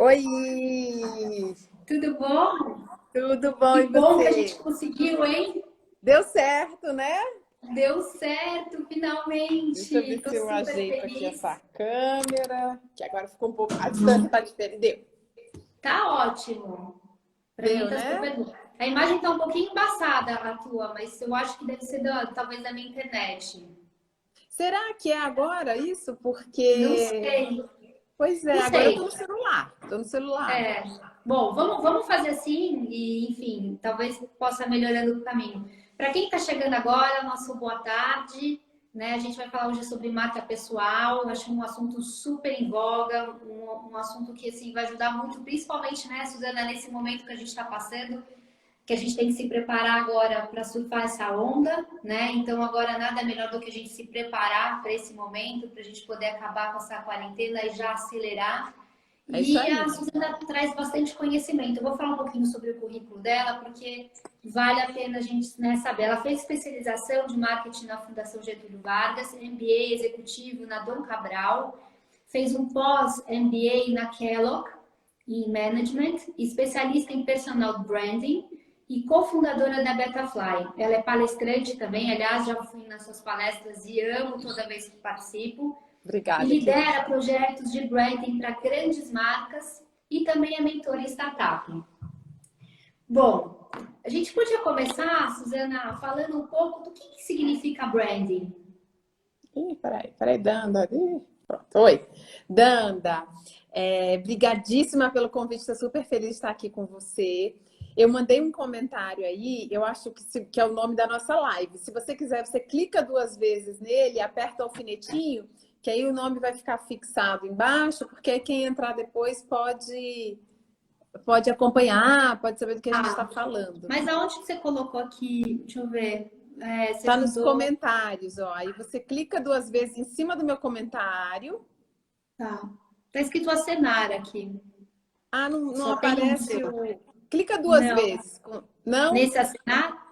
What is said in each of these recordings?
Oi! Tudo bom? Tudo bom Que e bom que a gente você? conseguiu, hein? Deu certo, né? Deu certo, Deixa eu finalmente. ver Tô se eu super ajeito aqui feliz. essa câmera, que agora ficou um pouco... A distância tá diferente. Deu. Tá ótimo. Pra mim Deu, tá né? super bom. A imagem tá um pouquinho embaçada, a tua, mas eu acho que deve ser talvez da minha internet. Será que é agora isso? Não Porque... sei, Pois é, não agora eu tô sei. no celular. Tô no celular. É. Bom, vamos fazer assim e, enfim, talvez possa melhorando o caminho. Para quem está chegando agora, nosso boa tarde, né? A gente vai falar hoje sobre marca pessoal. Acho um assunto super em voga, um assunto que assim vai ajudar muito, principalmente, né, Suzana, nesse momento que a gente está passando, que a gente tem que se preparar agora para surfar essa onda, né? Então agora nada melhor do que a gente se preparar para esse momento, para a gente poder acabar com essa quarentena e já acelerar. É isso E a aí. Suzana traz bastante conhecimento. Eu vou falar um pouquinho sobre o currículo dela, porque vale a pena a gente, né, saber. Ela fez especialização de marketing na Fundação Getúlio Vargas, MBA executivo na Dom Cabral, fez um pós-MBA na Kellogg em Management, especialista em personal branding e cofundadora da Betafly. Ela é palestrante também, aliás, já fui nas suas palestras e amo toda vez que participo e Obrigada, querida. lidera projetos de branding para grandes marcas e também é mentora em startup. Bom, a gente podia começar, Suzana, falando um pouco do que significa branding. Ih, peraí, Danda. Ih, pronto. Oi, Danda. Brigadíssima pelo convite, estou super feliz de estar aqui com você. Eu mandei um comentário aí, eu acho que é o nome da nossa live. Se você quiser, você clica 2 vezes nele, aperta o alfinetinho, que aí o nome vai ficar fixado embaixo, porque aí quem entrar depois pode acompanhar, pode saber do que a gente está Ah, falando. mas aonde que você colocou aqui? Deixa eu ver. Você Tá nos mandou. comentários, ó. Aí você clica 2 vezes em cima do meu comentário. Tá. Tá escrito Acenar aqui. Ah, não Só tem um aparece seu. o. Clica duas Não. vezes. Não? Nesse Acenar?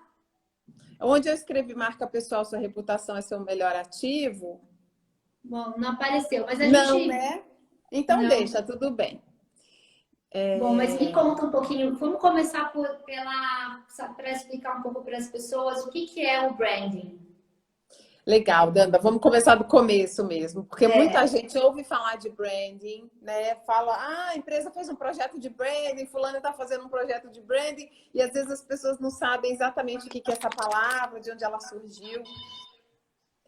Onde eu escrevi marca pessoal, sua reputação é seu melhor ativo? Bom, não apareceu, mas a Não, gente. né? Então Não. deixa, tudo bem. Bom, mas me conta um pouquinho. Vamos começar para explicar um pouco para as pessoas o que é o branding. Legal, Danda. Vamos começar do começo mesmo, porque muita É. gente ouve falar de branding, né? Fala, a empresa fez um projeto de branding, fulano está fazendo um projeto de branding, e às vezes as pessoas não sabem exatamente o que é essa palavra, de onde ela surgiu.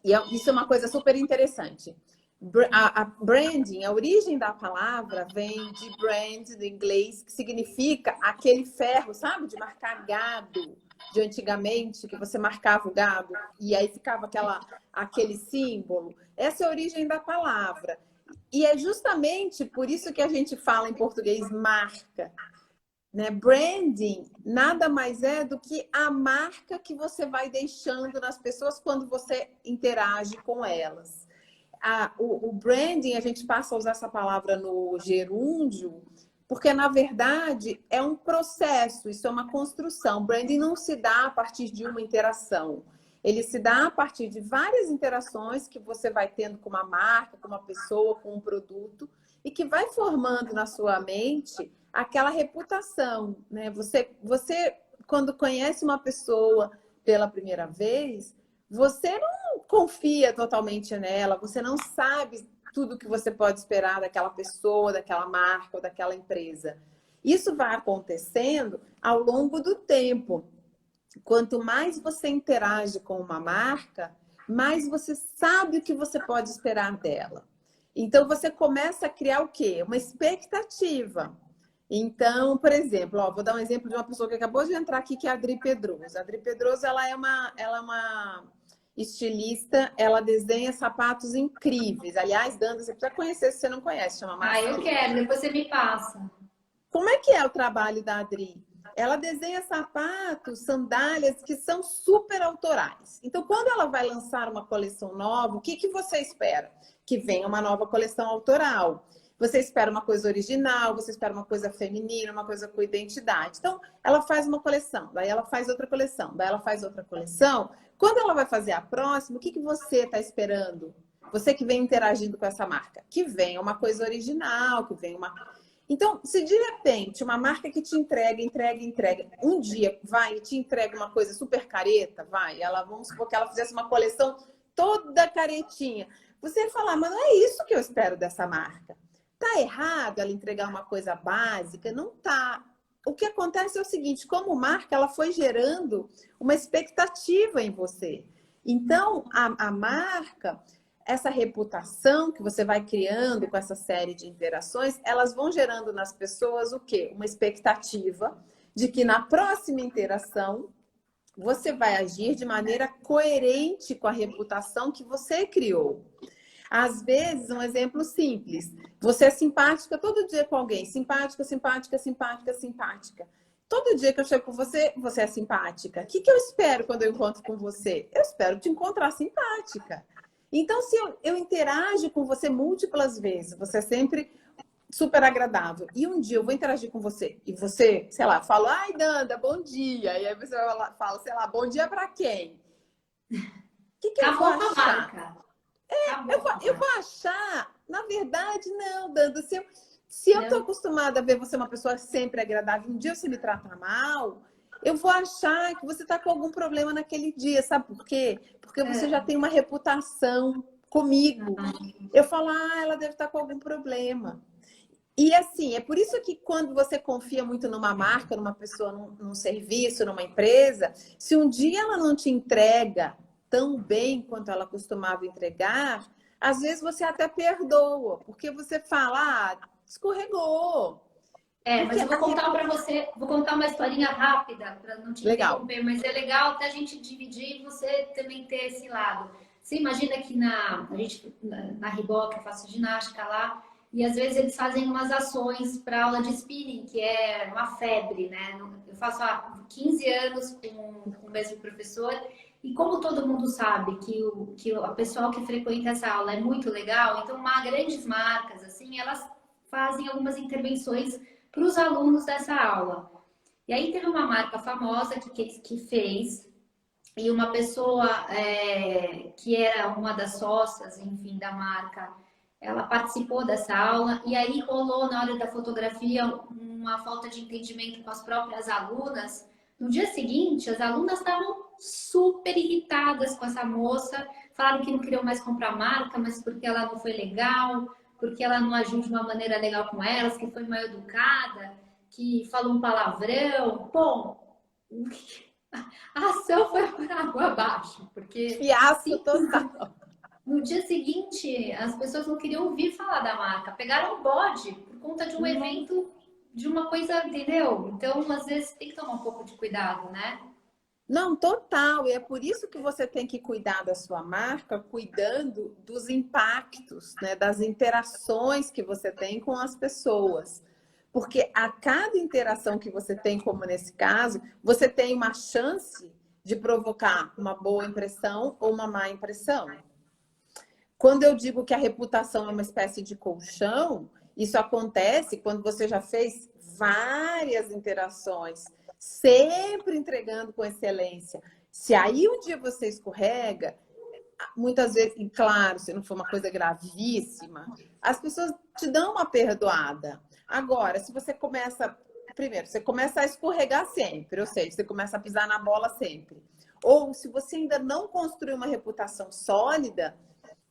E isso é uma coisa super interessante. A branding, a origem da palavra vem de brand, do inglês, que significa aquele ferro, sabe? De marcar gado, de antigamente, que você marcava o gado e aí ficava aquele símbolo. Essa é a origem da palavra. E é justamente por isso que a gente fala em português marca, né? Branding nada mais é do que a marca que você vai deixando nas pessoas quando você interage com elas. O branding, a gente passa a usar essa palavra no gerúndio, porque na verdade é um processo, isso é uma construção. Branding não se dá a partir de uma interação. Ele se dá a partir de várias interações que você vai tendo com uma marca, com uma pessoa, com um produto, e que vai formando na sua mente aquela reputação, né? Você quando conhece uma pessoa pela primeira vez, você não confia totalmente nela, você não sabe tudo que você pode esperar daquela pessoa, daquela marca ou daquela empresa. Isso vai acontecendo ao longo do tempo. Quanto mais você interage com uma marca, mais você sabe o que você pode esperar dela. Então você começa a criar o quê? Uma expectativa. Então, por exemplo, vou dar um exemplo de uma pessoa que acabou de entrar aqui, que é a Adri Pedroso. A Adri Pedroso, ela é uma estilista, ela desenha sapatos incríveis. Aliás, Danda, você precisa conhecer se você não conhece, chama Ah, eu Macia. quero, depois você me passa. Como é que é o trabalho da Adri? Ela desenha sapatos, sandálias que são super autorais. Então, quando ela vai lançar uma coleção nova, o que você espera? Que venha uma nova coleção autoral. Você espera uma coisa original, você espera uma coisa feminina, uma coisa com identidade. Então, ela faz uma coleção, daí ela faz outra coleção, daí ela faz outra coleção. Quando ela vai fazer a próxima, o que você está esperando? Você que vem interagindo com essa marca. Que venha uma coisa original, que venha uma... Então, se de repente uma marca que te entrega, um dia vai e te entrega uma coisa super careta, vamos supor que ela fizesse uma coleção toda caretinha. Você falar, mas não é isso que eu espero dessa marca. Tá errado ela entregar uma coisa básica? Não tá. O que acontece é o seguinte, como marca, ela foi gerando uma expectativa em você. Então, a marca, essa reputação que você vai criando com essa série de interações, elas vão gerando nas pessoas o quê? Uma expectativa de que na próxima interação você vai agir de maneira coerente com a reputação que você criou. Às vezes, um exemplo simples. Você é simpática todo dia com alguém. Simpática, simpática, simpática, simpática. Todo dia que eu chego com você, você é simpática. O que eu espero quando eu encontro com você? Eu espero te encontrar simpática. Então, se eu interajo com você múltiplas vezes, você é sempre super agradável. E um dia eu vou interagir com você e você, sei lá, fala, ai, Nanda, bom dia. E aí você fala, sei lá, bom dia pra quem? O que eu vou achar? Eu vou achar, na verdade, não, Danda. Se eu tô acostumada a ver você uma pessoa sempre agradável, um dia você me trata mal, eu vou achar que você tá com algum problema naquele dia, sabe por quê? Porque você já tem uma reputação comigo. Eu falo, ela deve estar com algum problema. E assim, é por isso que quando você confia muito numa marca, numa pessoa, num serviço, numa empresa, se um dia ela não te entrega tão bem quanto ela costumava entregar, às vezes você até perdoa, porque você fala, escorregou. Mas eu vou contar para você, vou contar uma historinha rápida para não te interromper, mas é legal até a gente dividir e você também ter esse lado. Você imagina que na Riboc, eu faço ginástica lá, e às vezes eles fazem umas ações para aula de spinning, que é uma febre, né? Eu faço há 15 anos com o mesmo professor, e como todo mundo sabe que o pessoal que frequenta essa aula é muito legal, então grandes marcas, assim, elas fazem algumas intervenções para os alunos dessa aula. E aí teve uma marca famosa que fez, e uma pessoa que era uma das sócias, enfim, da marca, ela participou dessa aula, e aí rolou na hora da fotografia uma falta de entendimento com as próprias alunas. No dia seguinte, as alunas estavam super irritadas com essa moça, falaram que não queriam mais comprar marca, mas porque ela não foi legal, porque ela não agiu de uma maneira legal com elas, que foi mal educada, que falou um palavrão. Bom, a ação foi por água abaixo, porque fiasco total. No dia seguinte, as pessoas não queriam ouvir falar da marca, pegaram o bode por conta de um evento, de uma coisa, entendeu? Então, às vezes, tem que tomar um pouco de cuidado, né? Não, total. E é por isso que você tem que cuidar da sua marca, cuidando dos impactos, né? Das interações que você tem com as pessoas. Porque a cada interação que você tem, como nesse caso, você tem uma chance de provocar uma boa impressão ou uma má impressão. Quando eu digo que a reputação é uma espécie de colchão, isso acontece quando você já fez várias interações, sempre entregando com excelência. Se aí um dia você escorrega, muitas vezes, e claro, se não for uma coisa gravíssima, as pessoas te dão uma perdoada. Agora, se você começa... Primeiro, você começa a escorregar sempre, ou seja, você começa a pisar na bola sempre. Ou se você ainda não construiu uma reputação sólida,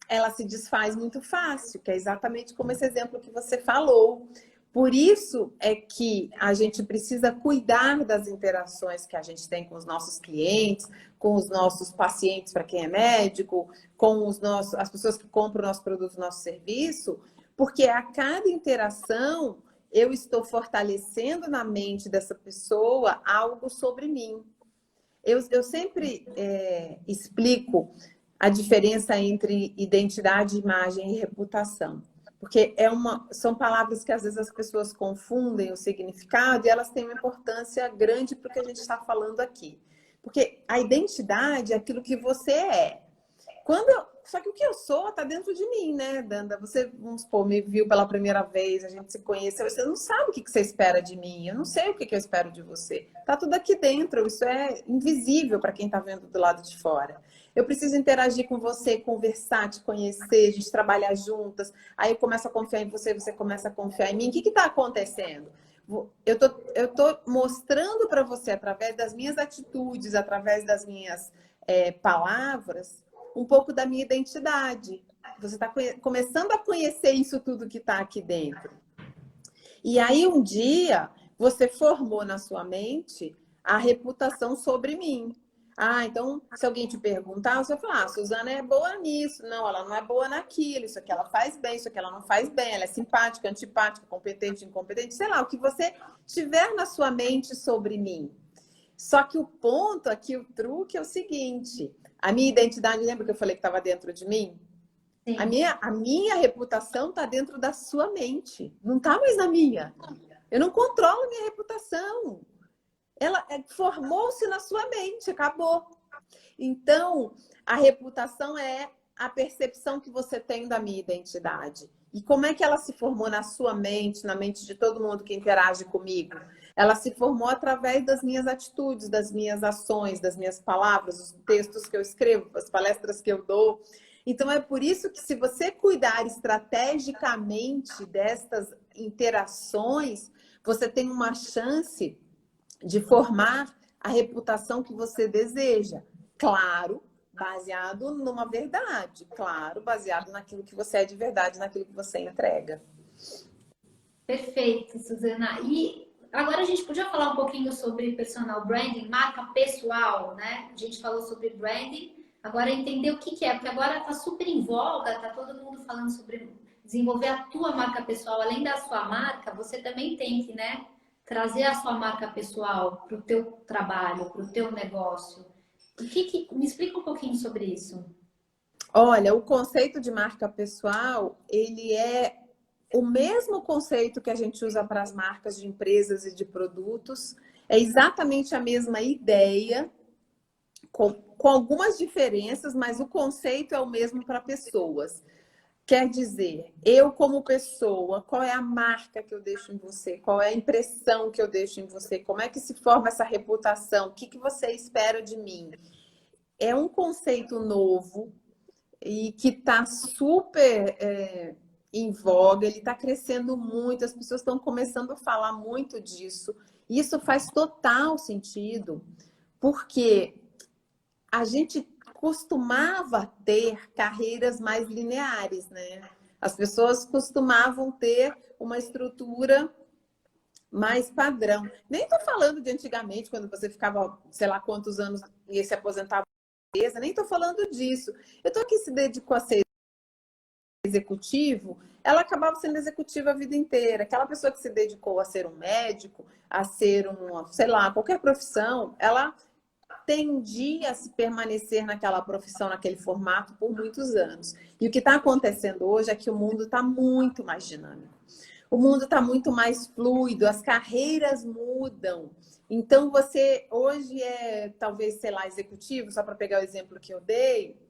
ela se desfaz muito fácil, que é exatamente como esse exemplo que você falou. Por isso é que a gente precisa cuidar das interações que a gente tem com os nossos clientes, com os nossos pacientes, para quem é médico, com as pessoas que compram o nosso produto, o nosso serviço, porque a cada interação eu estou fortalecendo na mente dessa pessoa algo sobre mim. Eu sempre explico a diferença entre identidade, imagem e reputação. Porque são palavras que às vezes as pessoas confundem o significado e elas têm uma importância grande para o que a gente está falando aqui. Porque a identidade é aquilo que você é. Só que o que eu sou tá dentro de mim, né, Danda? Você, vamos supor, me viu pela primeira vez, a gente se conheceu, você não sabe o que você espera de mim, eu não sei o que eu espero de você. Tá tudo aqui dentro, isso é invisível para quem tá vendo do lado de fora. Eu preciso interagir com você, conversar, te conhecer, a gente trabalhar juntas, aí eu começo a confiar em você, você começa a confiar em mim. O que está acontecendo? Eu tô mostrando para você, através das minhas atitudes, através das minhas palavras, um pouco da minha identidade. Você está começando a conhecer isso tudo que está aqui dentro. E aí, um dia, você formou na sua mente a reputação sobre mim. Ah, então, se alguém te perguntar, você vai falar, ah, Suzana é boa nisso. Não, ela não é boa naquilo. Isso aqui ela faz bem, isso aqui ela não faz bem. Ela é simpática, antipática, competente, incompetente. Sei lá, o que você tiver na sua mente sobre mim. Só que o ponto aqui, o truque é o seguinte. A minha identidade, lembra que eu falei que estava dentro de mim? Sim. A minha reputação está dentro da sua mente. Não está mais na minha. Eu não controlo a minha reputação. Ela formou-se na sua mente, acabou. Então, a reputação é a percepção que você tem da minha identidade. E como é que ela se formou na sua mente, na mente de todo mundo que interage comigo? Ela se formou através das minhas atitudes, das minhas ações, das minhas palavras, os textos que eu escrevo, as palestras que eu dou. Então, é por isso que, se você cuidar estrategicamente destas interações, você tem uma chance de formar a reputação que você deseja. Claro, baseado numa verdade. Claro, baseado naquilo que você é de verdade, naquilo que você entrega. Perfeito, Suzana. E agora a gente podia falar um pouquinho sobre personal branding, marca pessoal, né? A gente falou sobre branding, agora entender o que é, porque agora está super em voga, está todo mundo falando sobre desenvolver a tua marca pessoal. Além da sua marca, você também tem que, né, trazer a sua marca pessoal para o teu trabalho, para o teu negócio. Me explica um pouquinho sobre isso. Olha, o conceito de marca pessoal, ele é o mesmo conceito que a gente usa para as marcas de empresas e de produtos. É exatamente a mesma ideia, com algumas diferenças, mas o conceito é o mesmo para pessoas. Quer dizer, eu como pessoa, qual é a marca que eu deixo em você? Qual é a impressão que eu deixo em você? Como é que se forma essa reputação? O que você espera de mim? É um conceito novo e que está super em voga, ele está crescendo muito, as pessoas estão começando a falar muito disso. E isso faz total sentido, porque a gente costumava ter carreiras mais lineares, né? As pessoas costumavam ter uma estrutura mais padrão. Nem estou falando de antigamente, quando você ficava, sei lá quantos anos e se aposentava, nem estou falando disso. Eu estou aqui se dedicou a ser executivo, ela acabava sendo executiva a vida inteira. Aquela pessoa que se dedicou a ser um médico, a ser sei lá, qualquer profissão, ela tendia a se permanecer naquela profissão, naquele formato por muitos anos. E o que está acontecendo hoje é que o mundo está muito mais dinâmico. O mundo está muito mais fluido, as carreiras mudam. Então, você hoje talvez, sei lá, executivo, só para pegar o exemplo que eu dei.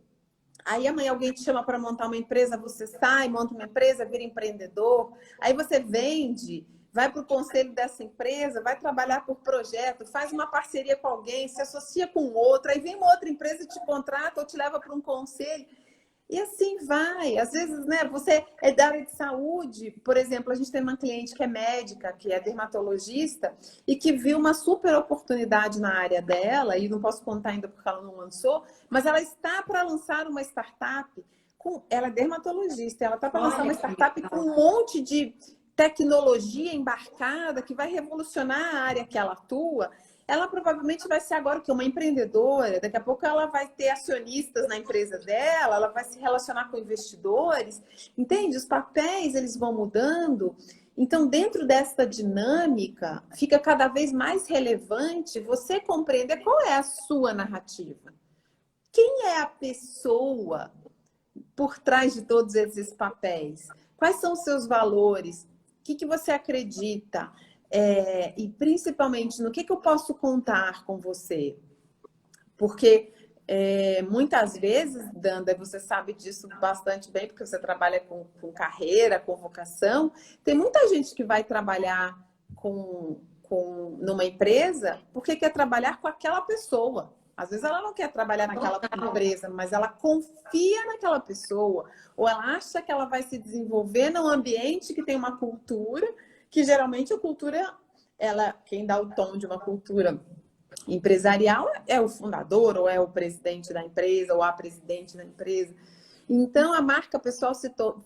Aí amanhã alguém te chama para montar uma empresa, você sai, monta uma empresa, vira empreendedor. Aí você vende, vai para o conselho dessa empresa, vai trabalhar por projeto, faz uma parceria com alguém, se associa com outra, aí vem uma outra empresa e te contrata ou te leva para um conselho. E assim vai. Às vezes, né, você é da área de saúde, por exemplo, a gente tem uma cliente que é médica, que é dermatologista, e que viu uma super oportunidade na área dela, e não posso contar ainda porque ela não lançou, mas ela está para lançar uma startup. Ela é dermatologista, ela está para lançar uma startup com um monte de tecnologia embarcada que vai revolucionar a área que ela atua. Ela provavelmente vai ser agora uma empreendedora, daqui a pouco ela vai ter acionistas na empresa dela, ela vai se relacionar com investidores, entende? Os papéis, eles vão mudando. Então, dentro desta dinâmica, fica cada vez mais relevante você compreender qual é a sua narrativa. Quem é a pessoa por trás de todos esses papéis? Quais são os seus valores? O que você acredita? E principalmente, no que eu posso contar com você? Porque muitas vezes, Danda, você sabe disso bastante bem, porque você trabalha com carreira, com vocação, tem muita gente que vai trabalhar numa empresa porque quer trabalhar com aquela pessoa. Às vezes ela não quer trabalhar naquela empresa, mas ela confia naquela pessoa, ou ela acha que ela vai se desenvolver num ambiente que tem uma cultura, que geralmente a cultura, quem dá o tom de uma cultura empresarial é o fundador, ou é o presidente da empresa, ou a presidente da empresa. Então, a marca pessoal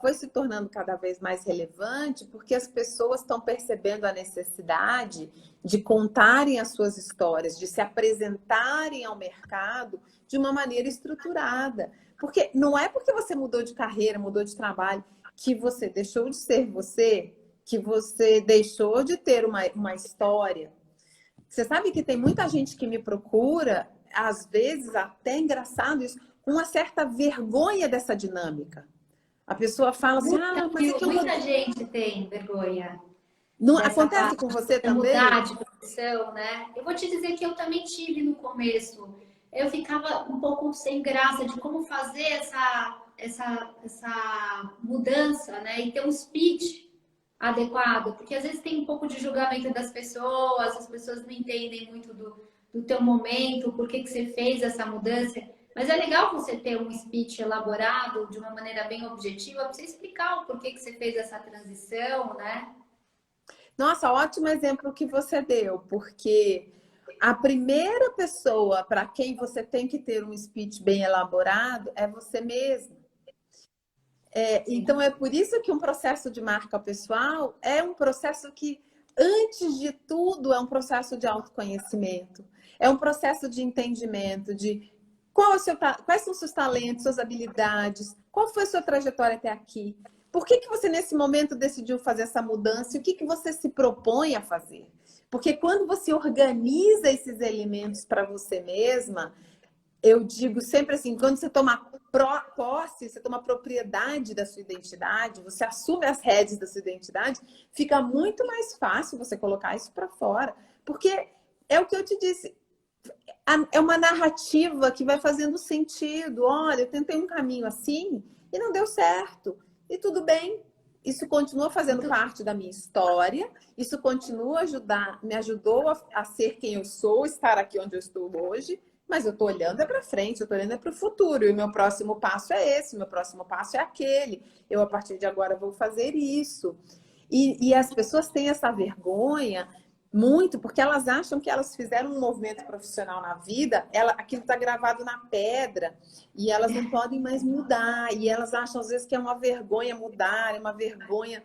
foi se tornando cada vez mais relevante porque as pessoas estão percebendo a necessidade de contarem as suas histórias, de se apresentarem ao mercado de uma maneira estruturada. Porque não é porque você mudou de carreira, mudou de trabalho, que você deixou de ser você, que você deixou de ter uma história. Você sabe que tem muita gente que me procura, às vezes até engraçado isso, com uma certa vergonha dessa dinâmica. A pessoa fala assim, mas é que muita gente tem vergonha. Não acontece com você também? Mudar de profissão, né? Eu vou te dizer que eu também tive no começo. Eu ficava um pouco sem graça de como fazer essa mudança, né? E ter um speech adequado, porque às vezes tem um pouco de julgamento das pessoas, as pessoas não entendem muito do teu momento, por que você fez essa mudança. Mas é legal você ter um speech elaborado de uma maneira bem objetiva para você explicar o porquê que você fez essa transição, né? Nossa, ótimo exemplo que você deu, porque a primeira pessoa para quem você tem que ter um speech bem elaborado é você mesmo. Então, é por isso que um processo de marca pessoal é um processo que, antes de tudo, é um processo de autoconhecimento. É um processo de entendimento de quais são os seus talentos, suas habilidades, qual foi a sua trajetória até aqui. Por que você, nesse momento, decidiu fazer essa mudança e o que você se propõe a fazer? Porque quando você organiza esses elementos para você mesma, eu digo sempre assim, quando você toma posse, você toma propriedade da sua identidade, você assume as rédeas da sua identidade, fica muito mais fácil você colocar isso para fora. Porque é o que eu te disse, é uma narrativa que vai fazendo sentido. Olha, eu tentei um caminho assim e não deu certo. E tudo bem, isso continua fazendo parte da minha história, isso continua me ajudou a ser quem eu sou, estar aqui onde eu estou hoje, mas eu estou olhando para frente, eu estou olhando para o futuro, e o meu próximo passo é esse, o meu próximo passo é aquele. Eu, a partir de agora, vou fazer isso. E as pessoas têm essa vergonha muito, porque elas acham que elas fizeram um movimento profissional na vida, aquilo está gravado na pedra, e elas não podem mais mudar, e elas acham às vezes que é uma vergonha mudar, é uma vergonha,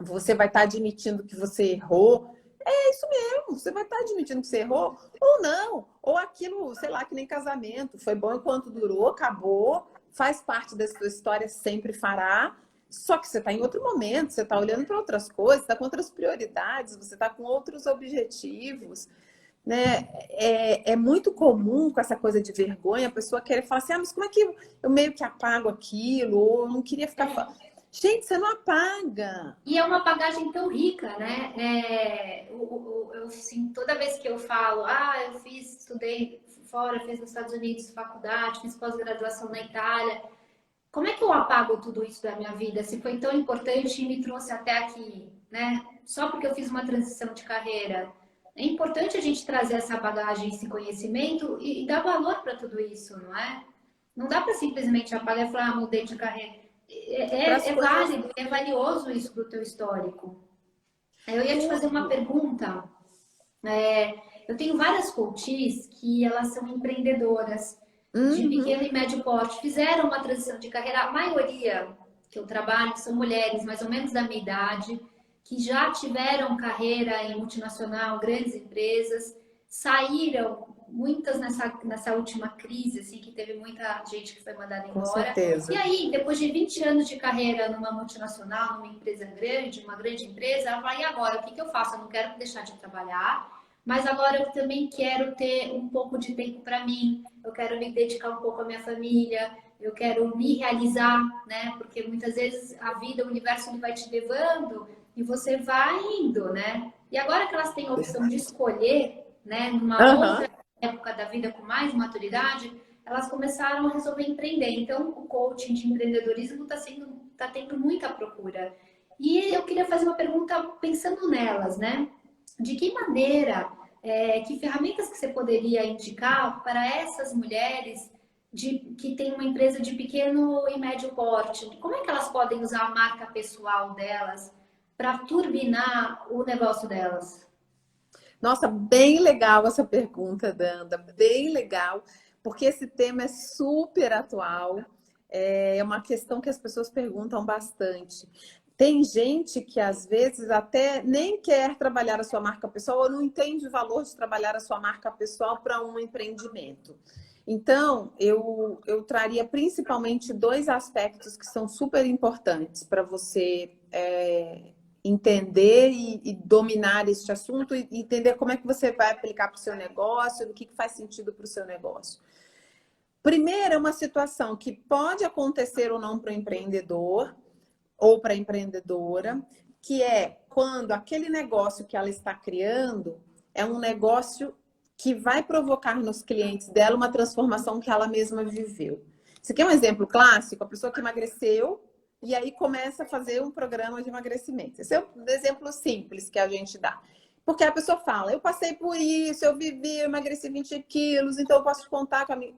você vai estar admitindo que você errou. É isso mesmo, você vai estar admitindo que você errou, ou não, ou aquilo, sei lá, que nem casamento, foi bom enquanto durou, acabou, faz parte da sua história, sempre fará. Só que você está em outro momento, você está olhando para outras coisas, está com outras prioridades, você está com outros objetivos, né? É muito comum com essa coisa de vergonha, a pessoa querer falar assim, mas como é que eu meio que apago aquilo? Ou eu não queria ficar... Gente, você não apaga. E é uma bagagem tão rica, né? Eu assim, toda vez que eu falo, estudei fora, fiz nos Estados Unidos faculdade, fiz pós-graduação na Itália, como é que eu apago tudo isso da minha vida? Se foi tão importante e me trouxe até aqui, né? Só porque eu fiz uma transição de carreira. É importante a gente trazer essa bagagem, esse conhecimento e dar valor para tudo isso, não é? Não dá para simplesmente apagar e falar, mudei de carreira. É válido, é valioso isso para o teu histórico. Eu ia te fazer uma pergunta. Eu tenho várias coaches que elas são empreendedoras de pequeno e médio porte, fizeram uma transição de carreira. A maioria que eu trabalho são mulheres, mais ou menos da minha idade, que já tiveram carreira em multinacional, grandes empresas, saíram, muitas nessa última crise, assim, que teve muita gente que foi mandada embora. Com certeza. E aí, depois de 20 anos de carreira numa multinacional, numa empresa grande, uma grande empresa, ela fala, e agora, o que eu faço? Eu não quero deixar de trabalhar, mas agora eu também quero ter um pouco de tempo para mim, eu quero me dedicar um pouco à minha família, eu quero me realizar, né? Porque muitas vezes a vida, o universo, ele vai te levando e você vai indo, né? E agora que elas têm a opção de escolher, né, numa outra época da vida com mais maturidade, elas começaram a resolver empreender. Então, o coaching de empreendedorismo tá tendo muita procura. E eu queria fazer uma pergunta pensando nelas, né? De que maneira, que ferramentas que você poderia indicar para essas mulheres que têm uma empresa de pequeno e médio porte? Como é que elas podem usar a marca pessoal delas para turbinar o negócio delas? Nossa, bem legal essa pergunta, Danda, bem legal, porque esse tema é super atual, é uma questão que as pessoas perguntam bastante. Tem gente que às vezes até nem quer trabalhar a sua marca pessoal ou não entende o valor de trabalhar a sua marca pessoal para um empreendimento. Então, eu traria principalmente dois aspectos que são super importantes para você entender e dominar este assunto e entender como é que você vai aplicar para o seu negócio, o que faz sentido para o seu negócio. Primeiro, é uma situação que pode acontecer ou não para o empreendedor ou para a empreendedora, que é quando aquele negócio que ela está criando é um negócio que vai provocar nos clientes dela uma transformação que ela mesma viveu. Isso aqui é um exemplo clássico, a pessoa que emagreceu e aí começa a fazer um programa de emagrecimento. Esse é um exemplo simples que a gente dá. Porque a pessoa fala, eu passei por isso, eu vivi, eu emagreci 20 quilos, então eu posso te contar com a minha...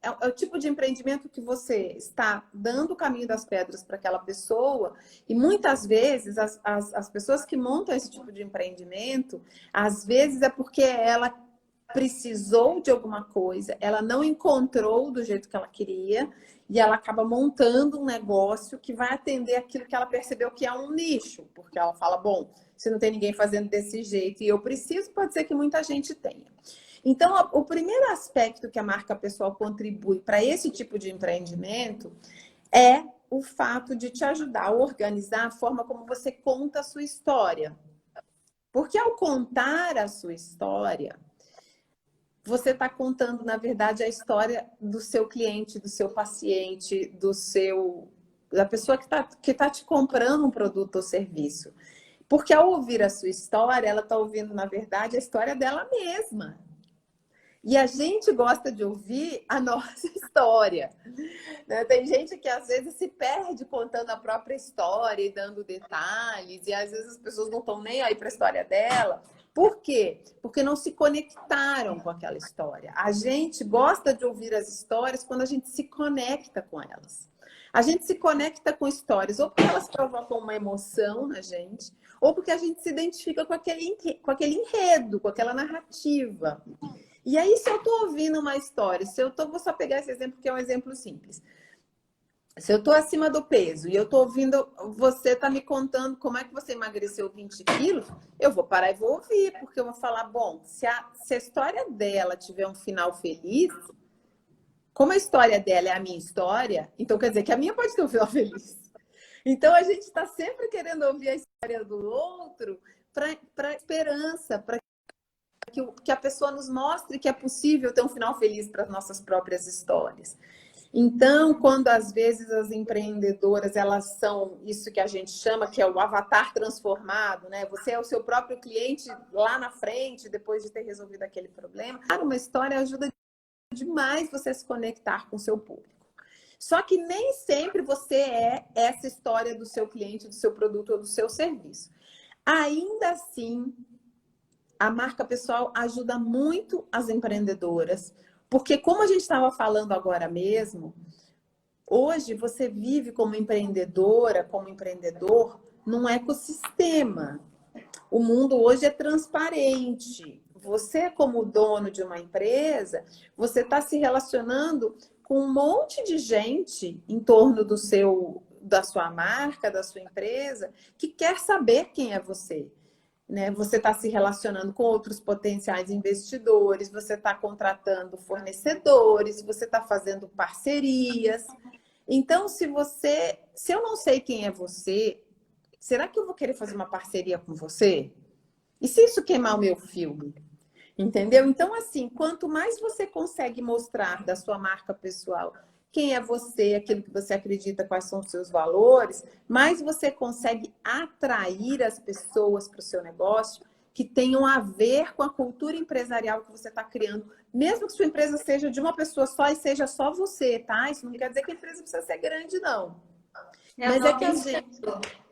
É o tipo de empreendimento que você está dando o caminho das pedras para aquela pessoa, e muitas vezes as pessoas que montam esse tipo de empreendimento, às vezes é porque ela precisou de alguma coisa, ela não encontrou do jeito que ela queria, e ela acaba montando um negócio que vai atender aquilo que ela percebeu que é um nicho, porque ela fala, bom, se não tem ninguém fazendo desse jeito e eu preciso, pode ser que muita gente tenha. Então, o primeiro aspecto que a marca pessoal contribui para esse tipo de empreendimento é o fato de te ajudar a organizar a forma como você conta a sua história. Porque ao contar a sua história, você está contando, na verdade, a história do seu cliente, do seu paciente, da pessoa que tá te comprando um produto ou serviço. Porque ao ouvir a sua história, ela está ouvindo, na verdade, a história dela mesma. E a gente gosta de ouvir a nossa história. Né? Tem gente que às vezes se perde contando a própria história e dando detalhes, e às vezes as pessoas não estão nem aí para a história dela. Por quê? Porque não se conectaram com aquela história. A gente gosta de ouvir as histórias quando a gente se conecta com elas. A gente se conecta com histórias, ou porque elas provocam uma emoção na gente, ou porque a gente se identifica com aquele enredo, com aquela narrativa. E aí, se eu estou ouvindo uma história, vou só pegar esse exemplo, que é um exemplo simples. Se eu estou acima do peso e eu estou ouvindo, você está me contando como é que você emagreceu 20 quilos, eu vou parar e vou ouvir, porque eu vou falar, bom, se a história dela tiver um final feliz, como a história dela é a minha história, então quer dizer que a minha pode ter um final feliz. Então, a gente está sempre querendo ouvir a história do outro para esperança, para que a pessoa nos mostre que é possível ter um final feliz para as nossas próprias histórias. Então, quando às vezes as empreendedoras, elas são isso que a gente chama, que é o avatar transformado, né? Você é o seu próprio cliente lá na frente, depois de ter resolvido aquele problema. Uma história ajuda demais você a se conectar com o seu público. Só que nem sempre você é essa história do seu cliente, do seu produto ou do seu serviço. Ainda assim, a marca pessoal ajuda muito as empreendedoras, porque como a gente estava falando agora mesmo, hoje você vive como empreendedora, como empreendedor, num ecossistema. O mundo hoje é transparente. Você, como dono de uma empresa, você está se relacionando com um monte de gente em torno da sua marca, da sua empresa, que quer saber quem é você. Né? Você está se relacionando com outros potenciais investidores, você está contratando fornecedores, você está fazendo parcerias. Então, se eu não sei quem é você, será que eu vou querer fazer uma parceria com você? E se isso queimar o meu filme? Entendeu? Então, assim, quanto mais você consegue mostrar da sua marca pessoal quem é você, aquilo que você acredita, quais são os seus valores, mais você consegue atrair as pessoas para o seu negócio que tenham a ver com a cultura empresarial que você está criando Mesmo que sua empresa seja de uma pessoa só e seja só você, tá? Isso não quer dizer que a empresa precisa ser grande, não. Mas é que a gente...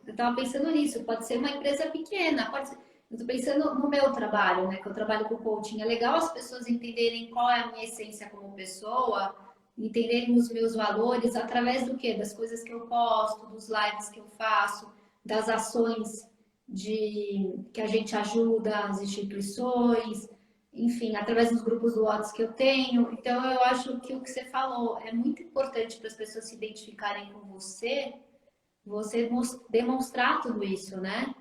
Eu estava pensando nisso, pode ser uma empresa pequena, pode ser... Eu estou pensando no meu trabalho, né? Que eu trabalho com coaching. É legal as pessoas entenderem qual é a minha essência como pessoa, entenderem os meus valores através do quê? Das coisas que eu posto, dos lives que eu faço, das ações que a gente ajuda as instituições, enfim, através dos grupos do WhatsApp que eu tenho. Então, eu acho que o que você falou é muito importante para as pessoas se identificarem com você demonstrar tudo isso, né?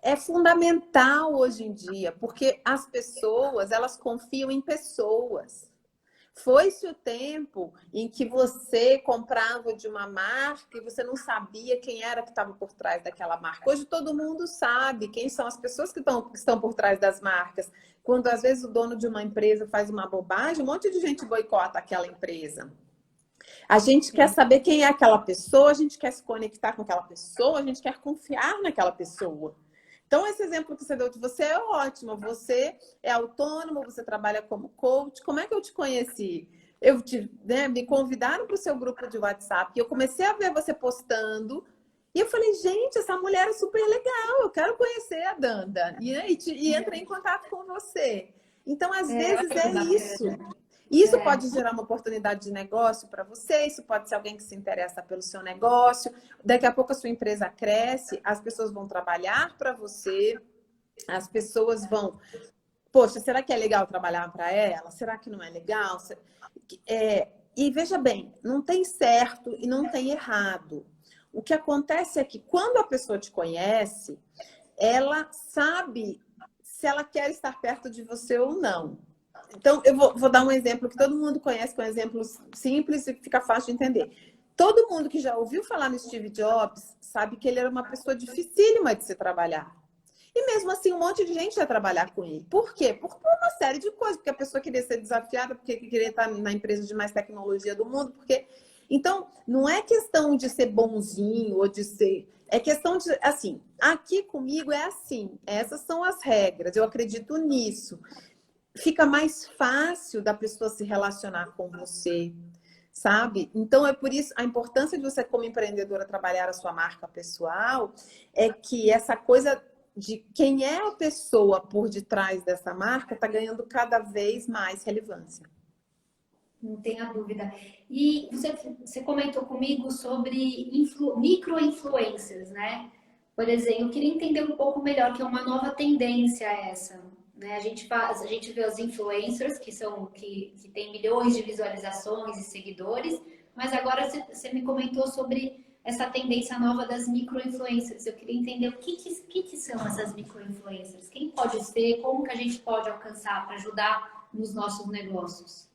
É fundamental hoje em dia, porque as pessoas, elas confiam em pessoas. Foi-se o tempo em que você comprava de uma marca e você não sabia quem era que estava por trás daquela marca. Hoje todo mundo sabe quem são as pessoas que estão por trás das marcas. Quando às vezes o dono de uma empresa faz uma bobagem, um monte de gente boicota aquela empresa. A gente quer saber quem é aquela pessoa, a gente quer se conectar com aquela pessoa, a gente quer confiar naquela pessoa. Então, esse exemplo que você deu de você é ótimo. Você é autônomo, você trabalha como coach. Como é que eu te conheci? Me convidaram para o seu grupo de WhatsApp e eu comecei a ver você postando. E eu falei, gente, essa mulher é super legal, eu quero conhecer a Danda. E entrei em contato com você. Então, às vezes é isso. Isso pode gerar uma oportunidade de negócio para você, isso pode ser alguém que se interessa pelo seu negócio. Daqui a pouco a sua empresa cresce, as pessoas vão trabalhar para você, as pessoas vão... Poxa, será que é legal trabalhar para ela? Será que não é legal? E veja bem, não tem certo e não tem errado. O que acontece é que quando a pessoa te conhece, ela sabe se ela quer estar perto de você ou não. Então, eu vou dar um exemplo que todo mundo conhece, com exemplos simples e fica fácil de entender. Todo mundo que já ouviu falar no Steve Jobs sabe que ele era uma pessoa dificílima de se trabalhar. E mesmo assim, um monte de gente ia trabalhar com ele. Por quê? Por uma série de coisas. Porque a pessoa queria ser desafiada, porque queria estar na empresa de mais tecnologia do mundo. Então, não é questão de ser bonzinho ou de ser... É questão de, assim, aqui comigo é assim. Essas são as regras. Eu acredito nisso. Fica mais fácil da pessoa se relacionar com você, sabe? Então, é por isso a importância de você, como empreendedora, trabalhar a sua marca pessoal, é que essa coisa de quem é a pessoa por detrás dessa marca está ganhando cada vez mais relevância. Não tenha dúvida. E você comentou comigo sobre micro-influencers, né? Por exemplo, eu queria entender um pouco melhor, que é uma nova tendência essa, né? A gente vê os influencers, que têm milhões de visualizações e seguidores, mas agora você me comentou sobre essa tendência nova das micro-influencers. Eu queria entender o que são essas micro-influencers, quem pode ser, como que a gente pode alcançar para ajudar nos nossos negócios.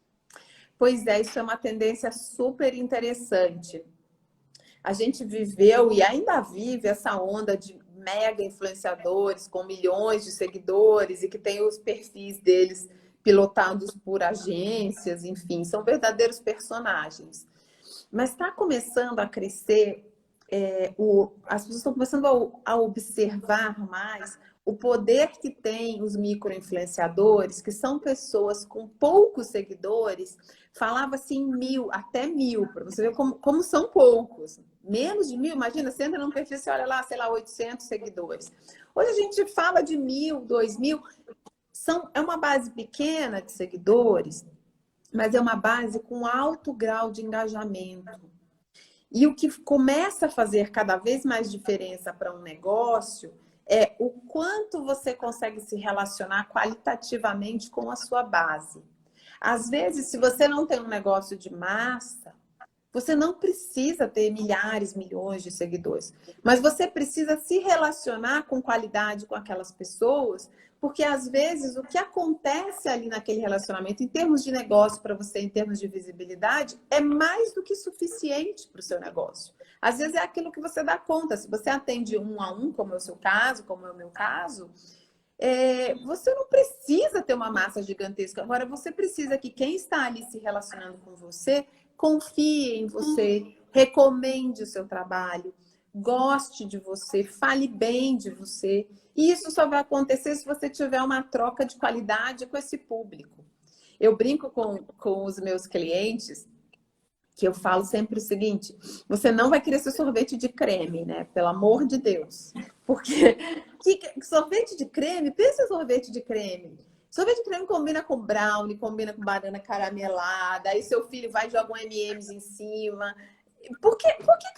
Pois é, isso é uma tendência super interessante. A gente viveu e ainda vive essa onda de mega influenciadores com milhões de seguidores e que tem os perfis deles pilotados por agências, enfim, são verdadeiros personagens. Mas está começando a crescer, as pessoas estão começando a observar mais o poder que tem os micro-influenciadores, que são pessoas com poucos seguidores. Falava assim 1.000, até 1.000, para você ver como são poucos. Menos de 1.000, imagina, você entra num perfil, você olha lá, sei lá, 800 seguidores. Hoje a gente fala de 1.000, 2.000. É uma base pequena de seguidores, mas é uma base com alto grau de engajamento. E o que começa a fazer cada vez mais diferença para um negócio é o quanto você consegue se relacionar qualitativamente com a sua base. Às vezes, se você não tem um negócio de massa, você não precisa ter milhares, milhões de seguidores, mas você precisa se relacionar com qualidade com aquelas pessoas, porque às vezes o que acontece ali naquele relacionamento, em termos de negócio para você, em termos de visibilidade, é mais do que suficiente para o seu negócio. Às vezes é aquilo que você dá conta. Se você atende 1 a 1, como é o seu caso, como é o meu caso, você não precisa ter uma massa gigantesca. Agora, você precisa que quem está ali se relacionando com você confie em você, recomende o seu trabalho, goste de você, fale bem de você. E isso só vai acontecer se você tiver uma troca de qualidade com esse público. Eu brinco com os meus clientes que eu falo sempre o seguinte: você não vai querer ser sorvete de creme, né? Pelo amor de Deus. Porque sorvete de creme, pensa em sorvete de creme. Sorvete de creme combina com brownie, combina com banana caramelada, aí seu filho vai e joga um M&M's em cima. Por que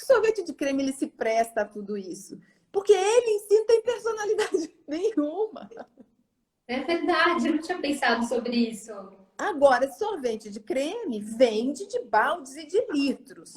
sorvete de creme ele se presta a tudo isso? Porque ele em si não tem personalidade nenhuma. É verdade, eu não tinha pensado sobre isso. Agora, sorvete de creme vende de baldes e de litros.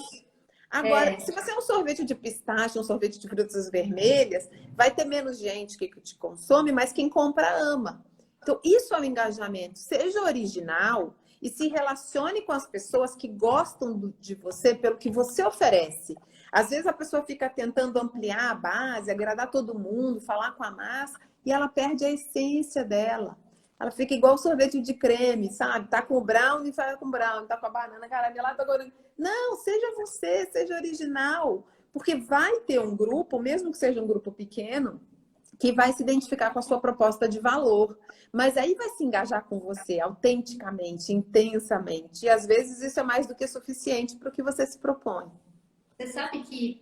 Agora, É, se você é um sorvete de pistache, um sorvete de frutas vermelhas, vai ter menos gente que te consome, mas quem compra ama. Então, isso é o engajamento. Seja original e se relacione com as pessoas que gostam de você pelo que você oferece. Às vezes a pessoa fica tentando ampliar a base, agradar todo mundo, falar com a massa, e ela perde a essência dela. Ela fica igual sorvete de creme, sabe? Tá com o brownie, faz com brownie. Tá com a banana caramelada, tá com... Não, seja você, seja original. Porque vai ter um grupo, mesmo que seja um grupo pequeno, que vai se identificar com a sua proposta de valor. Mas aí vai se engajar com você autenticamente, intensamente. E às vezes isso é mais do que suficiente para o que você se propõe. você sabe que,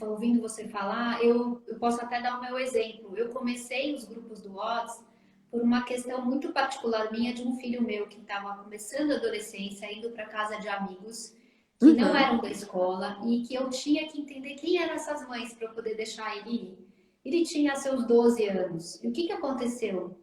ouvindo você falar, eu posso até dar o meu exemplo. Eu comecei os grupos do WhatsApp por uma questão muito particular minha de um filho meu que estava começando a adolescência, indo para casa de amigos que não Uhum. eram da escola e que eu tinha que entender quem eram essas mães para eu poder deixar ele ir. Ele tinha seus 12 anos. E o que aconteceu?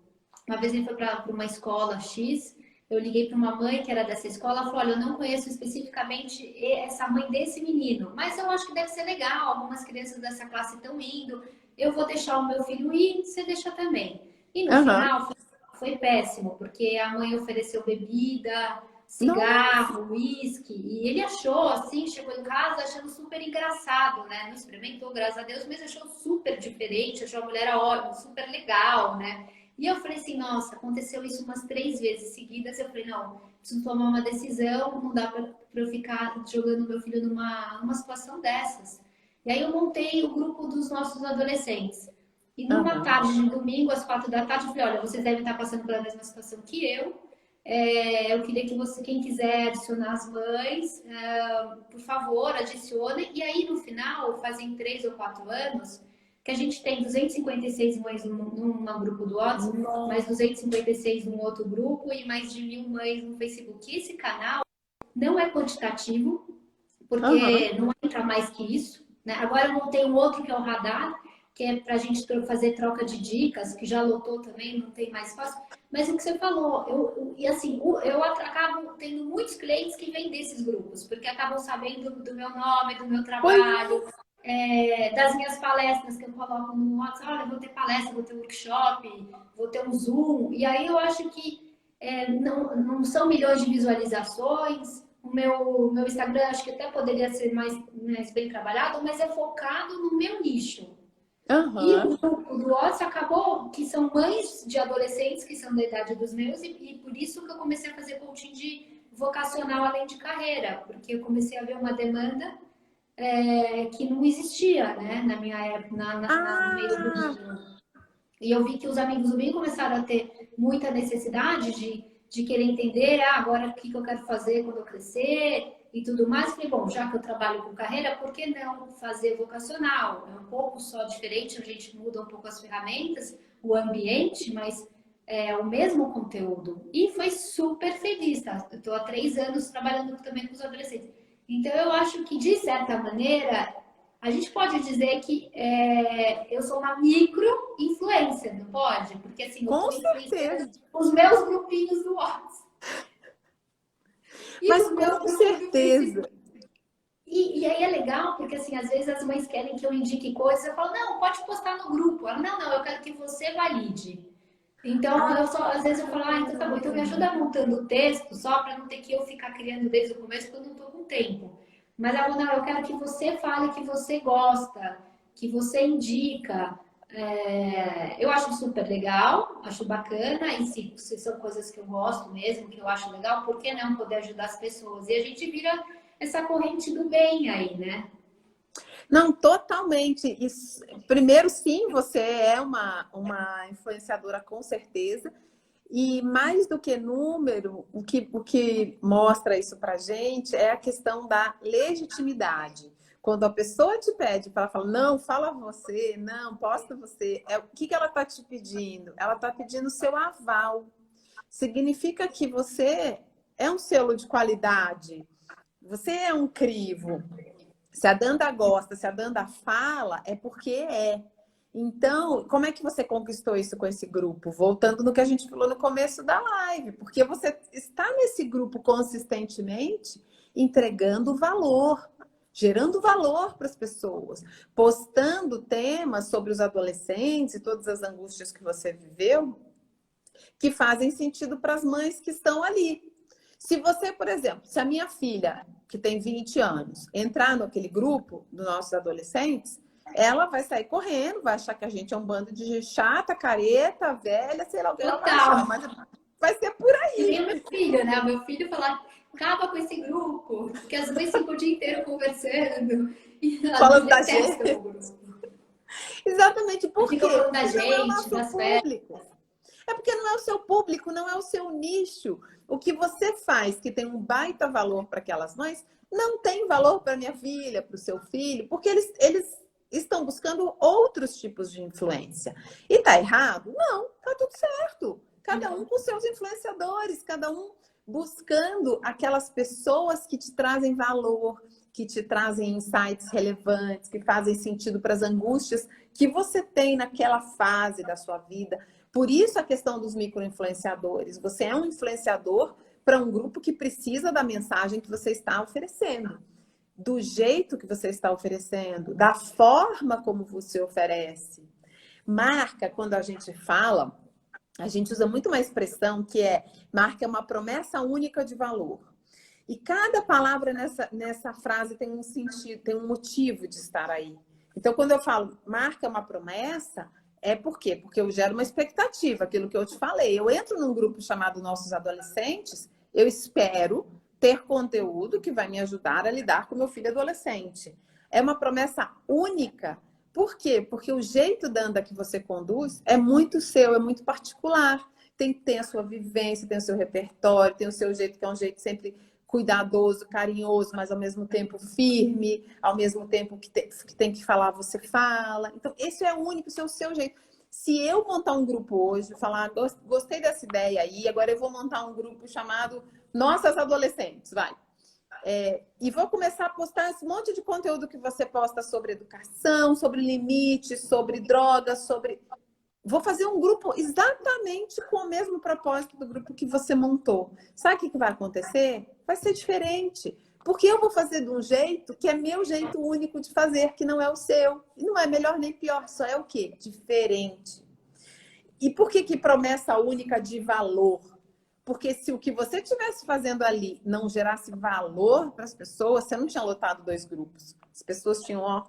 Uma vez ele foi para uma escola X, eu liguei para uma mãe que era dessa escola, ela falou, olha, eu não conheço especificamente essa mãe desse menino, mas eu acho que deve ser legal, algumas crianças dessa classe estão indo, eu vou deixar o meu filho ir, você deixa também. E no Aham. final foi péssimo, porque a mãe ofereceu bebida, Nossa. cigarro, uísque, e ele achou assim, chegou em casa achando super engraçado, né? Não experimentou, graças a Deus, mas achou super diferente, achou a mulher ótima, super legal, né? E eu falei assim, nossa, aconteceu isso umas 3 vezes seguidas. Eu falei, não, preciso tomar uma decisão, não dá para eu ficar jogando meu filho numa situação dessas. E aí eu montei o grupo dos nossos adolescentes. E numa Aham. tarde de domingo, às 4 da tarde, eu falei, olha, vocês devem estar passando pela mesma situação que eu. Eu queria que você, quem quiser adicionar as mães, por favor, adicione. E aí, no final, fazem 3 ou 4 anos, que a gente tem 256 mães num grupo do WhatsApp, mais Nossa. 256 num outro grupo e mais de 1.000 mães no Facebook. Esse canal não é quantitativo, Aham. porque não entra mais que isso, né? Agora eu montei um outro que é o Radar, que é para a gente fazer troca de dicas, que já lotou também, não tem mais fácil. Mas o que você falou, e assim, eu acabo tendo muitos clientes que vêm desses grupos, porque acabam sabendo do meu nome, do meu Pois trabalho, das minhas palestras que eu coloco no WhatsApp, olha, vou ter palestra, vou ter workshop, vou ter um Zoom, e aí eu acho que não são milhões de visualizações, o meu Instagram acho que até poderia ser mais bem trabalhado, mas é focado no meu nicho. E o aham. grupo do WhatsApp acabou que são mães de adolescentes que são da idade dos meus, e por isso que eu comecei a fazer coaching de vocacional além de carreira, porque eu comecei a ver uma demanda que não existia, né, na minha época, no meio do Ah, Rio. E eu vi que os amigos do Binho começaram a ter muita necessidade de querer entender, agora o que eu quero fazer quando eu crescer e tudo mais. Falei, bom, já que eu trabalho com carreira, por que não fazer vocacional? É um pouco só diferente, a gente muda um pouco as ferramentas, o ambiente, mas é o mesmo conteúdo. E foi super feliz, tá? Eu estou há 3 anos trabalhando também com os adolescentes. Então, eu acho que, de certa maneira, a gente pode dizer que eu sou uma micro-influencer, não pode? Porque assim, eu com estou influenciando certeza. os meus grupinhos do WhatsApp e Mas do meu com grupo do certeza. Facebook. E aí é legal, porque assim, às vezes as mães querem que eu indique coisas, eu falo, não, pode postar no grupo. Ela, não, eu quero que você valide. Então, às vezes eu falo, então tá bom, então me ajuda montando o texto, só para não ter que eu ficar criando desde o começo, porque eu não estou com tempo. Mas ela, não, eu quero que você fale que você gosta, que você indica. Eu acho super legal, acho bacana, e se são coisas que eu gosto mesmo, que eu acho legal, por que não poder ajudar as pessoas? E a gente vira essa corrente do bem aí, né? Não, totalmente. Primeiro, sim, você é uma influenciadora com certeza. E mais do que número, o que mostra isso para a gente é a questão da legitimidade. Quando a pessoa te pede, ela fala, não, fala você, não, posta você. O que ela está te pedindo? Ela está pedindo o seu aval. Significa que você é um selo de qualidade. Você é um crivo. Se a Danda gosta, se a Danda fala, é porque é. Então, como é que você conquistou isso com esse grupo? Voltando no que a gente falou no começo da live, porque você está nesse grupo consistentemente entregando valor, gerando valor para as pessoas, postando temas sobre os adolescentes e todas as angústias que você viveu, que fazem sentido para as mães que estão ali. Se você, por exemplo, se a minha filha, que tem 20 anos, entrar naquele grupo dos nossos adolescentes, ela vai sair correndo, vai achar que a gente é um bando de chata, careta, velha, sei lá o que ela vai achar, mas vai ser por aí. E nem meu filho, né? Meu filho falar, acaba com esse grupo, porque as mães ficam o dia inteiro conversando. Falando da gente. Exatamente, por quê? Falando da porque gente, não é o nosso das público. É porque não é o seu público, não é o seu nicho. O que você faz que tem um baita valor para aquelas mães, não tem valor para minha filha, para o seu filho, porque eles estão buscando outros tipos de influência. E tá errado? Não, tá tudo certo. Cada um com seus influenciadores, cada um buscando aquelas pessoas que te trazem valor, que te trazem insights relevantes, que fazem sentido para as angústias que você tem naquela fase da sua vida. Por isso a questão dos micro-influenciadores. Você é um influenciador para um grupo que precisa da mensagem que você está oferecendo, do jeito que você está oferecendo, da forma como você oferece. Marca, quando a gente fala, a gente usa muito uma expressão que é marca é uma promessa única de valor. E cada palavra nessa frase tem um sentido, tem um motivo de estar aí. Então, quando eu falo marca é uma promessa, é por quê? Porque eu gero uma expectativa, aquilo que eu te falei. Eu entro num grupo chamado Nossos Adolescentes, eu espero ter conteúdo que vai me ajudar a lidar com meu filho adolescente. É uma promessa única. Por quê? Porque o jeito, Danda, que você conduz é muito seu, é muito particular. Tem a sua vivência, tem o seu repertório, tem o seu jeito, que é um jeito sempre cuidadoso, carinhoso, mas ao mesmo tempo firme, ao mesmo tempo que tem que falar, você fala. Então, esse é o único, esse é o seu jeito. Se eu montar um grupo hoje, falar, gostei dessa ideia aí, agora eu vou montar um grupo chamado Nossas Adolescentes, vai. E vou começar a postar esse monte de conteúdo que você posta sobre educação, sobre limites, sobre drogas, sobre... Vou fazer um grupo exatamente com o mesmo propósito do grupo que você montou. Sabe o que vai acontecer? Vai ser diferente. Porque eu vou fazer de um jeito que é meu jeito único de fazer, que não é o seu. E não é melhor nem pior, só é o quê? Diferente. E por que promessa única de valor? Porque se o que você estivesse fazendo ali não gerasse valor para as pessoas, você não tinha lotado 2 grupos. As pessoas tinham, ó,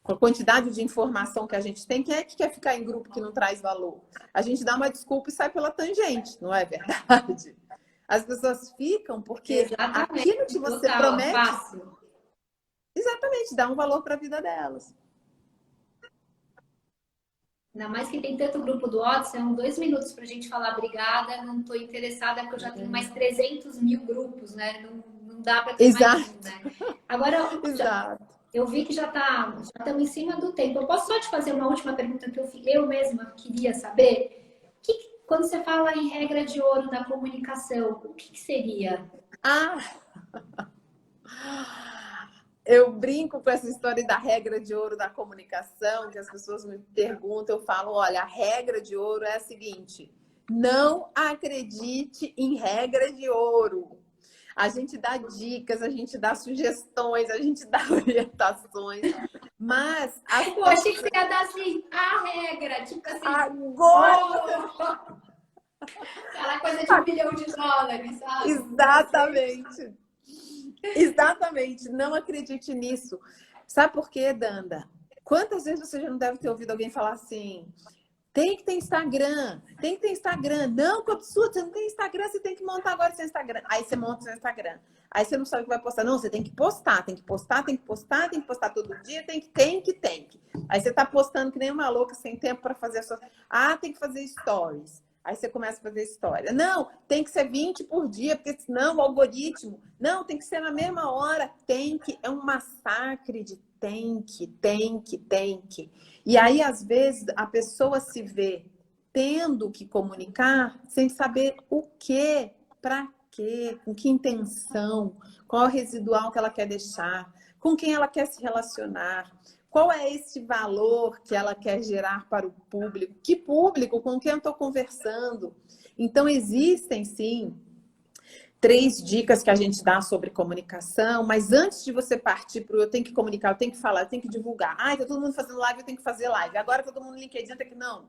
com a quantidade de informação que a gente tem, quem é que quer ficar em grupo que não traz valor? A gente dá uma desculpa e sai pela tangente, não é verdade? As pessoas ficam porque aquilo que você promete... Fácil. Exatamente, dá um valor para a vida delas. Ainda mais que tem tanto grupo do WhatsApp, são 2 minutos para a gente falar obrigada, não estou interessada porque eu já tenho mais 300 mil grupos, né? Não dá para ter mais um, né? Agora, eu vi que já estamos em cima do tempo. Eu posso só te fazer uma última pergunta que eu mesma queria saber? Quando você fala em regra de ouro da comunicação, o que seria? Eu brinco com essa história da regra de ouro da comunicação, que as pessoas me perguntam, eu falo, olha, a regra de ouro é a seguinte, não acredite em regra de ouro. A gente dá dicas, a gente dá sugestões, a gente dá orientações, mas... Eu achei que você ia dar assim, a regra, tipo assim... Agora! Aquela coisa de $1 bilhão, sabe? Exatamente. Exatamente. Não acredite nisso. Sabe por quê, Danda? Quantas vezes você já não deve ter ouvido alguém falar assim... Tem que ter Instagram, tem que ter Instagram. Não, que absurdo, você não tem Instagram, você tem que montar agora seu Instagram. Aí você monta seu Instagram. Aí você não sabe o que vai postar. Não, você tem que postar, tem que postar, tem que postar, tem que postar todo dia, tem que. Aí você tá postando que nem uma louca, sem tempo para fazer a sua... tem que fazer stories. Aí você começa a fazer história. Não, tem que ser 20 por dia, porque senão o algoritmo... Não, tem que ser na mesma hora. Tem que... É um massacre de tem que. E aí, às vezes, a pessoa se vê tendo que comunicar sem saber o quê, para quê, com que intenção, qual é o residual que ela quer deixar, com quem ela quer se relacionar. Qual é esse valor que ela quer gerar para o público? Que público? Com quem eu estou conversando? Então, existem, sim, 3 dicas que a gente dá sobre comunicação, mas antes de você partir para o eu tenho que comunicar, eu tenho que falar, eu tenho que divulgar. Tá todo mundo fazendo live, eu tenho que fazer live. Agora todo mundo no LinkedIn, tem que... Não.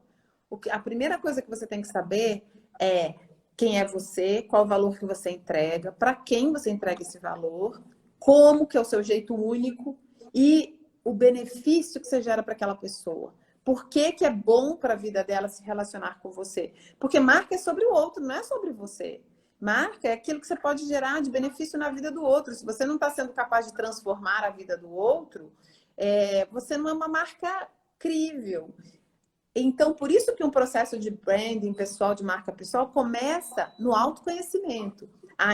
A primeira coisa que você tem que saber é quem é você, qual o valor que você entrega, para quem você entrega esse valor, como que é o seu jeito único e o benefício que você gera para aquela pessoa. Por que que é bom para a vida dela se relacionar com você? Porque marca é sobre o outro, não é sobre você. Marca é aquilo que você pode gerar de benefício na vida do outro. Se você não está sendo capaz de transformar a vida do outro, você não é uma marca crível. Então, por isso que um processo de branding pessoal, de marca pessoal, começa no autoconhecimento.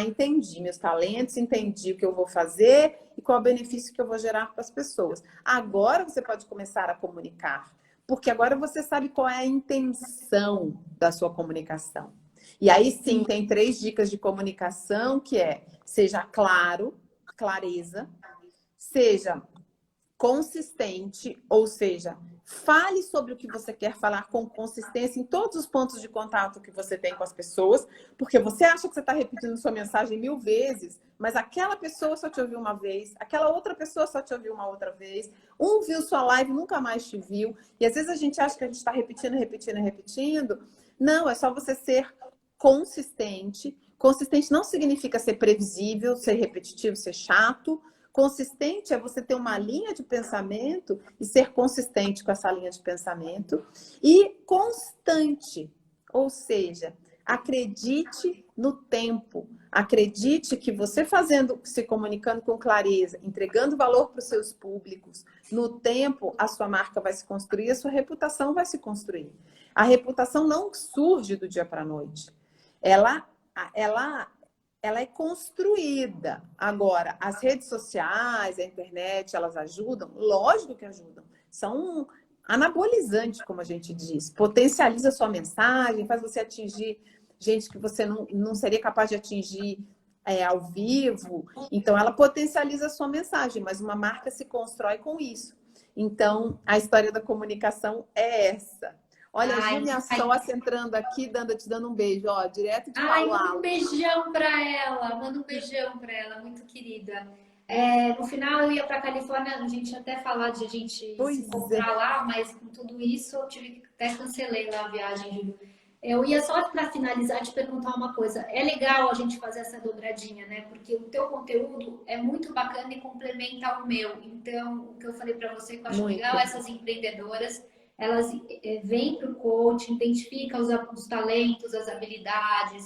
Entendi meus talentos, entendi o que eu vou fazer e qual é o benefício que eu vou gerar para as pessoas. Agora você pode começar a comunicar, porque agora você sabe qual é a intenção da sua comunicação. E aí sim, tem 3 dicas de comunicação, que seja claro, clareza, seja consistente, ou seja, fale sobre o que você quer falar com consistência em todos os pontos de contato que você tem com as pessoas, porque você acha que você está repetindo sua mensagem 1000 vezes, mas aquela pessoa só te ouviu uma vez, aquela outra pessoa só te ouviu uma outra vez, viu sua live e nunca mais te viu, e às vezes a gente acha que a gente está repetindo. Não, é só você ser consistente. Consistente não significa ser previsível, ser repetitivo, ser chato. Consistente é você ter uma linha de pensamento e ser consistente com essa linha de pensamento. E constante, ou seja, acredite no tempo. Acredite que você se comunicando com clareza, entregando valor para os seus públicos, no tempo a sua marca vai se construir, a sua reputação vai se construir. A reputação não surge do dia para a noite. Ela é construída. Agora, as redes sociais, a internet, elas ajudam? Lógico que ajudam. São anabolizantes, como a gente diz. Potencializa a sua mensagem, faz você atingir gente que você não seria capaz de atingir ao vivo. Então, ela potencializa a sua mensagem, mas uma marca se constrói com isso. Então, a história da comunicação é essa. Olha, a Júlia Sócia entrando aqui, te dando um beijo, ó, direto de Paulo. Manda um beijão para ela, muito querida. No final eu ia para Califórnia, a gente até falar de a gente se encontrar lá, mas com tudo isso eu tive que até cancelei lá a viagem, Júlio. Eu ia só para finalizar te perguntar uma coisa. É legal a gente fazer essa dobradinha, né? Porque o teu conteúdo é muito bacana e complementa o meu. Então, o que eu falei para você que eu acho legal, essas empreendedoras, elas vêm para o coaching, identificam os talentos, as habilidades,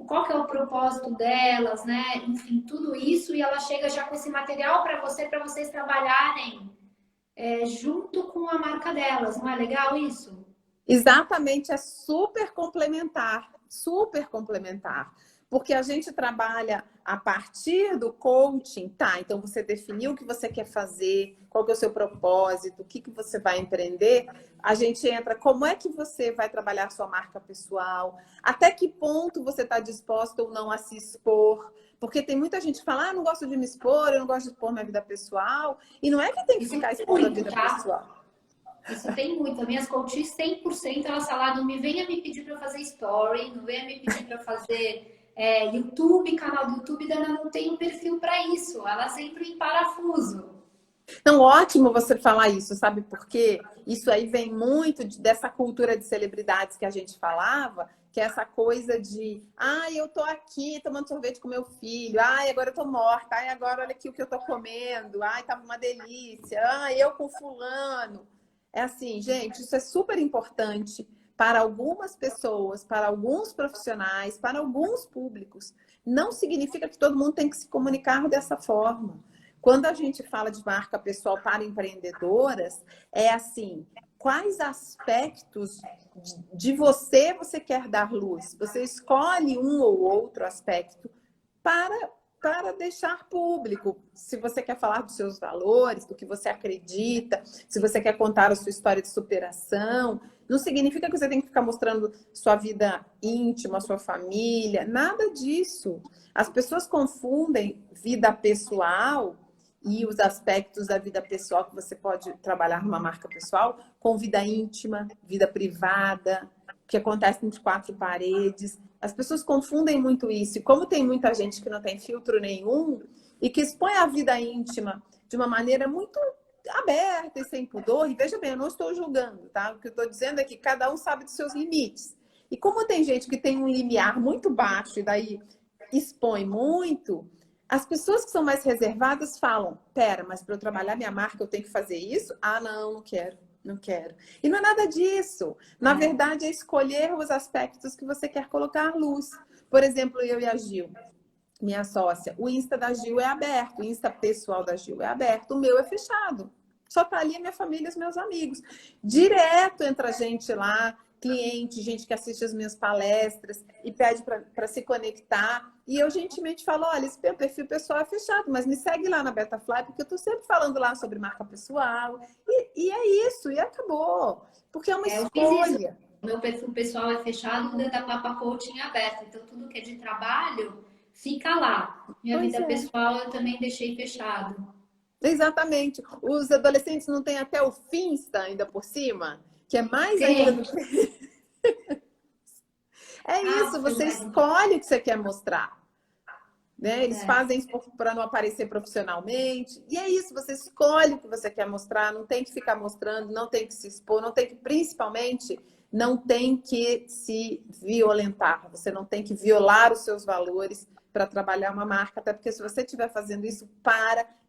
qual que é o propósito delas, né? Enfim, tudo isso, e ela chega já com esse material para vocês trabalharem junto com a marca delas. Não é legal isso? Exatamente, é super complementar, porque a gente trabalha a partir do coaching, tá? Então você definiu o que você quer fazer, qual que é o seu propósito, o que você vai empreender, a gente entra, como é que você vai trabalhar sua marca pessoal, até que ponto você está disposto ou não a se expor, porque tem muita gente que fala, não gosto de me expor, eu não gosto de expor minha vida pessoal, e não é que tem que ficar expondo a vida pessoal. Isso tem muito. As minhas coaches, 100%, elas falam, não me venha me pedir para fazer story, não venha me pedir para fazer YouTube, canal do YouTube, Dana não tem um perfil para isso. Elas entram em parafuso. Não, ótimo você falar isso, sabe por quê? Isso aí vem muito dessa cultura de celebridades que a gente falava, que é essa coisa de, eu tô aqui tomando sorvete com meu filho, agora eu tô morta, agora olha aqui o que eu tô comendo, tava uma delícia, eu com fulano. É assim, gente, isso é super importante para algumas pessoas, para alguns profissionais, para alguns públicos. Não significa que todo mundo tem que se comunicar dessa forma. Quando a gente fala de marca pessoal para empreendedoras, é assim, quais aspectos de você quer dar luz. Você escolhe um ou outro aspecto para deixar público. Se você quer falar dos seus valores, do que você acredita, se você quer contar a sua história de superação, não significa que você tem que ficar mostrando sua vida íntima, sua família, nada disso. As pessoas confundem vida pessoal e os aspectos da vida pessoal que você pode trabalhar numa marca pessoal com vida íntima, vida privada, que acontece entre quatro paredes. As pessoas confundem muito isso. E como tem muita gente que não tem filtro nenhum e que expõe a vida íntima de uma maneira muito aberta e sem pudor, e veja bem, eu não estou julgando, tá? O que eu estou dizendo é que cada um sabe dos seus limites. E como tem gente que tem um limiar muito baixo e daí expõe muito, as pessoas que são mais reservadas falam, pera, mas para eu trabalhar minha marca eu tenho que fazer isso? Ah, não quero. Não quero. E não é nada disso. Na verdade, é escolher os aspectos que você quer colocar à luz. Por exemplo, eu e a Gil, minha sócia, o Insta da Gil é aberto, o Insta pessoal da Gil é aberto, o meu é fechado. Só tá ali a minha família e os meus amigos. Direto entra gente lá, cliente, gente que assiste as minhas palestras e pede para se conectar. E eu gentilmente falo, olha, esse meu perfil pessoal é fechado, mas me segue lá na Betafly, porque eu estou sempre falando lá sobre marca pessoal. E é isso, e acabou. Porque é uma escolha. O meu perfil pessoal é fechado, o da Papa Coaching é aberto. Então, tudo que é de trabalho fica lá. Minha vida pessoal eu também deixei fechado. Exatamente. Os adolescentes não têm até o Finsta ainda por cima, que é mais ainda do que... É isso, você escolhe o que você quer mostrar. Né? Eles fazem isso para não aparecer profissionalmente. E é isso, você escolhe o que você quer mostrar, não tem que ficar mostrando, não tem que se expor, não tem que, principalmente, não tem que se violentar. Você não tem que violar os seus valores para trabalhar uma marca, até porque se você estiver fazendo isso,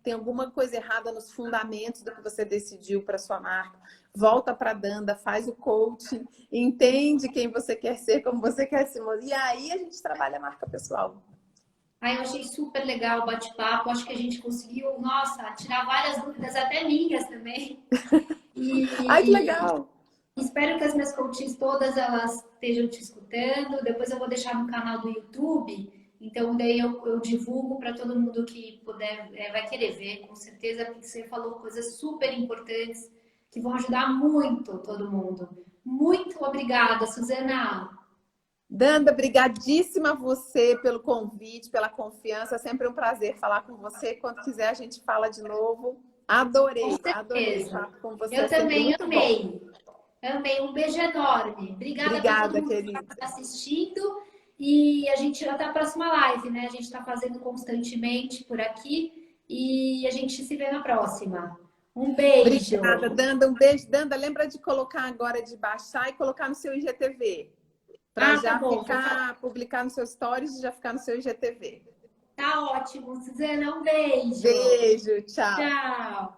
tem alguma coisa errada nos fundamentos do que você decidiu para sua marca. Volta para a Danda, faz o coaching, entende quem você quer ser, como você quer se mostrar. E aí a gente trabalha a marca pessoal. Eu achei super legal o bate-papo. Acho que a gente conseguiu, nossa, tirar várias dúvidas, até minhas também. Ai, que legal! Espero que as minhas coaches todas elas estejam te escutando. Depois eu vou deixar no canal do YouTube. Então, daí eu divulgo para todo mundo que puder, vai querer ver, com certeza, porque você falou coisas super importantes que vão ajudar muito todo mundo. Muito obrigada, Suzana! Danda, brigadíssima a você pelo convite, pela confiança. É sempre um prazer falar com você. Quando quiser, a gente fala de novo. Adorei falar com você. Eu também amei. Amei. Um beijo enorme. Obrigada a todo mundo querida, que está assistindo. E a gente até a próxima live, né? A gente está fazendo constantemente por aqui. E a gente se vê na próxima. Um beijo. Obrigada, Danda. Um beijo. Danda, lembra de colocar agora, de baixar e colocar no seu IGTV. Para já publicar nos seus stories e já ficar no seu IGTV. Tá ótimo, Suzana. Um beijo. Beijo, tchau. Tchau.